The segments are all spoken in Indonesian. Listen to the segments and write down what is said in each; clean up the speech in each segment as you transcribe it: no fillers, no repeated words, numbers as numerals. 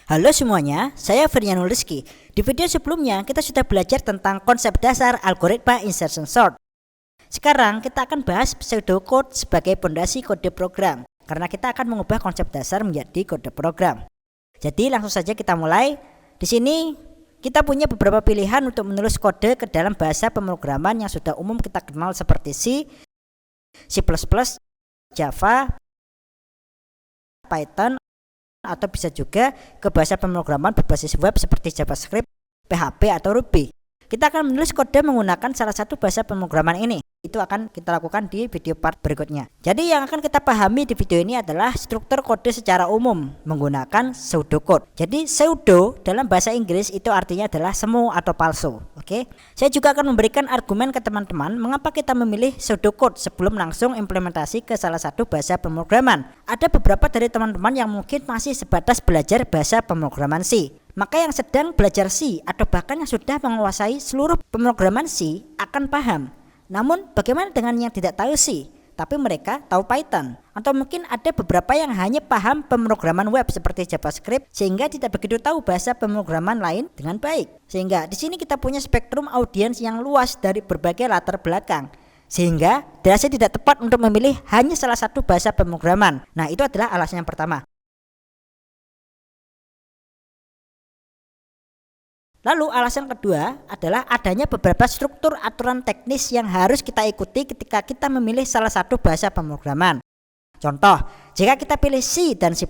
Halo semuanya, saya Ferianul Rizky. Di video sebelumnya kita sudah belajar tentang konsep dasar algoritma insertion sort. Sekarang kita akan bahas pseudocode sebagai pondasi kode program, karena kita akan mengubah konsep dasar menjadi kode program. Jadi langsung saja kita mulai. Di sini kita punya beberapa pilihan untuk menulis kode ke dalam bahasa pemrograman yang sudah umum kita kenal seperti C, C++, Java, Python, atau bisa juga ke bahasa pemrograman berbasis web seperti JavaScript, PHP, atau Ruby. Kita akan menulis kode menggunakan salah satu bahasa pemrograman ini. Itu akan kita lakukan di video part berikutnya. Jadi yang akan kita pahami di video ini adalah struktur kode secara umum menggunakan pseudocode. Jadi pseudo dalam bahasa Inggris itu artinya adalah semu atau palsu. Oke. Saya juga akan memberikan argumen ke teman-teman mengapa kita memilih pseudocode sebelum langsung implementasi ke salah satu bahasa pemrograman. Ada beberapa dari teman-teman yang mungkin masih sebatas belajar bahasa pemrograman C. Maka yang sedang belajar C atau bahkan yang sudah menguasai seluruh pemrograman C akan paham. Namun bagaimana dengan yang tidak tahu C tapi mereka tahu Python? Atau mungkin ada beberapa yang hanya paham pemrograman web seperti JavaScript sehingga tidak begitu tahu bahasa pemrograman lain dengan baik. Sehingga di sini kita punya spektrum audiens yang luas dari berbagai latar belakang. Sehingga dirasa tidak tepat untuk memilih hanya salah satu bahasa pemrograman. Nah, itu adalah alasan yang pertama. Lalu alasan kedua adalah adanya beberapa struktur aturan teknis yang harus kita ikuti ketika kita memilih salah satu bahasa pemrograman. Contoh, jika kita pilih C dan C++,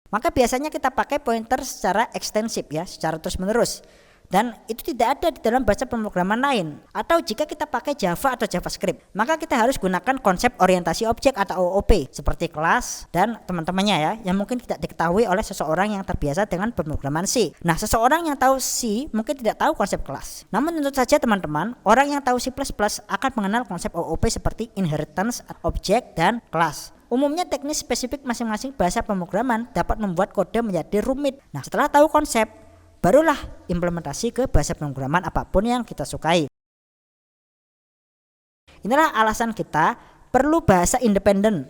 maka biasanya kita pakai pointer secara ekstensif ya, secara terus-menerus. Dan itu tidak ada di dalam bahasa pemrograman lain. Atau jika kita pakai Java atau JavaScript, maka kita harus gunakan konsep orientasi objek atau OOP seperti kelas dan teman-temannya ya, yang mungkin tidak diketahui oleh seseorang yang terbiasa dengan pemrograman C. Nah, seseorang yang tahu C mungkin tidak tahu konsep kelas. Namun tentu saja teman-teman, orang yang tahu C++ akan mengenal konsep OOP seperti inheritance, objek, dan kelas. Umumnya teknis spesifik masing-masing bahasa pemrograman dapat membuat kode menjadi rumit. Nah, setelah tahu konsep, barulah implementasi ke bahasa pemrograman apapun yang kita sukai. Inilah alasan kita perlu bahasa independen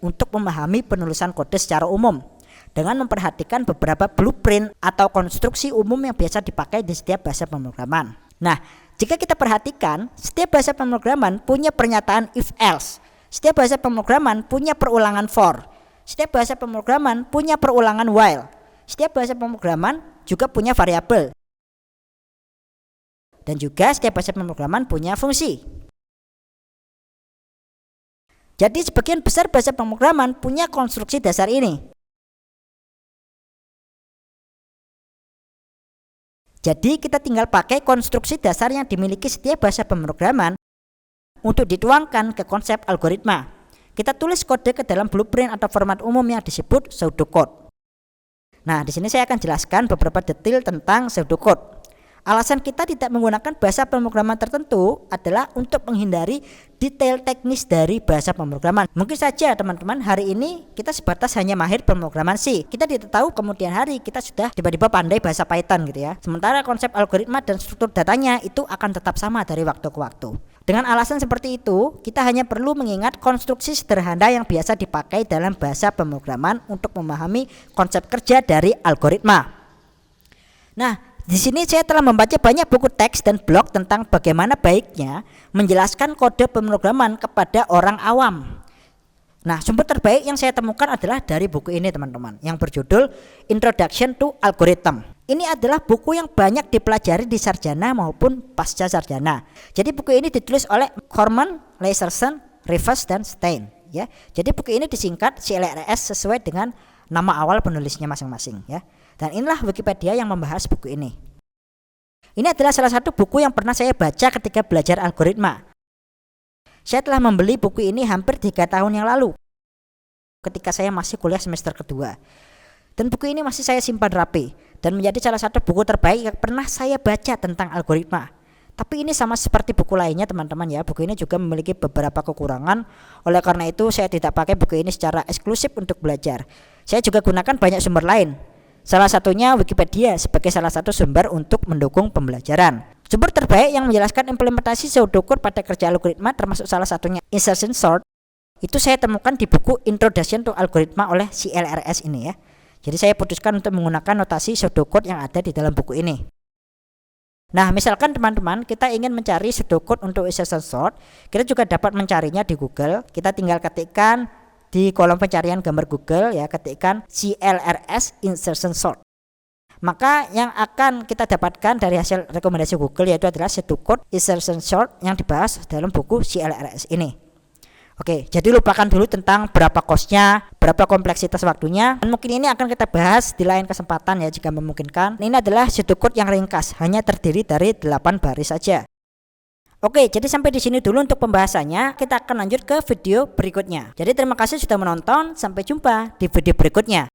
untuk memahami penulisan kode secara umum dengan memperhatikan beberapa blueprint atau konstruksi umum yang biasa dipakai di setiap bahasa pemrograman. Nah, jika kita perhatikan, setiap bahasa pemrograman punya pernyataan if else. Setiap bahasa pemrograman punya perulangan for. Setiap bahasa pemrograman punya perulangan while. Setiap bahasa pemrograman juga punya variabel. Dan juga setiap bahasa pemrograman punya fungsi. Jadi sebagian besar bahasa pemrograman punya konstruksi dasar ini. Jadi kita tinggal pakai konstruksi dasar yang dimiliki setiap bahasa pemrograman untuk dituangkan ke konsep algoritma. Kita tulis kode ke dalam blueprint atau format umum yang disebut pseudocode. Nah, di sini saya akan jelaskan beberapa detail tentang pseudocode. Alasan kita tidak menggunakan bahasa pemrograman tertentu adalah untuk menghindari detail teknis dari bahasa pemrograman. Mungkin saja teman-teman hari ini kita sebatas hanya mahir pemrograman C. Kita tidak tahu kemudian hari kita sudah tiba-tiba pandai bahasa Python gitu ya. Sementara konsep algoritma dan struktur datanya itu akan tetap sama dari waktu ke waktu. Dengan alasan seperti itu, kita hanya perlu mengingat konstruksi sederhana yang biasa dipakai dalam bahasa pemrograman untuk memahami konsep kerja dari algoritma. Nah, di sini saya telah membaca banyak buku teks dan blog tentang bagaimana baiknya menjelaskan kode pemrograman kepada orang awam. Nah, sumber terbaik yang saya temukan adalah dari buku ini teman-teman, yang berjudul Introduction to Algorithm. Ini adalah buku yang banyak dipelajari di sarjana maupun pasca sarjana. Jadi buku ini ditulis oleh Corman, Lesersen, Rivers, dan Stein. Ya, jadi buku ini disingkat CLRS sesuai dengan nama awal penulisnya masing-masing. Ya, dan inilah Wikipedia yang membahas buku ini. Ini adalah salah satu buku yang pernah saya baca ketika belajar algoritma. Saya telah membeli buku ini hampir 3 tahun yang lalu, ketika saya masih kuliah semester kedua. Dan buku ini masih saya simpan rapi dan menjadi salah satu buku terbaik yang pernah saya baca tentang algoritma. Tapi ini sama seperti buku lainnya teman-teman ya, buku ini juga memiliki beberapa kekurangan. Oleh karena itu saya tidak pakai buku ini secara eksklusif untuk belajar. Saya juga gunakan banyak sumber lain. Salah satunya Wikipedia sebagai salah satu sumber untuk mendukung pembelajaran. Sumber terbaik yang menjelaskan implementasi pseudocode pada kerja algoritma termasuk salah satunya insertion sort Itu saya temukan di buku Introduction to Algorithm oleh CLRS ini ya. Jadi saya putuskan untuk menggunakan notasi pseudocode yang ada di dalam buku ini. Nah, misalkan teman-teman kita ingin mencari pseudocode untuk insertion sort, kita juga dapat mencarinya di Google. Kita tinggal ketikkan di kolom pencarian gambar Google ya, ketikkan CLRS insertion sort. Maka yang akan kita dapatkan dari hasil rekomendasi Google yaitu adalah pseudocode insertion sort yang dibahas dalam buku CLRS ini. Oke, jadi lupakan dulu tentang berapa cost-nya, berapa kompleksitas waktunya. Dan mungkin ini akan kita bahas di lain kesempatan ya jika memungkinkan. Ini adalah pseudocode yang ringkas, hanya terdiri dari 8 baris saja. Oke, jadi sampai di sini dulu untuk pembahasannya. Kita akan lanjut ke video berikutnya. Jadi terima kasih sudah menonton, sampai jumpa di video berikutnya.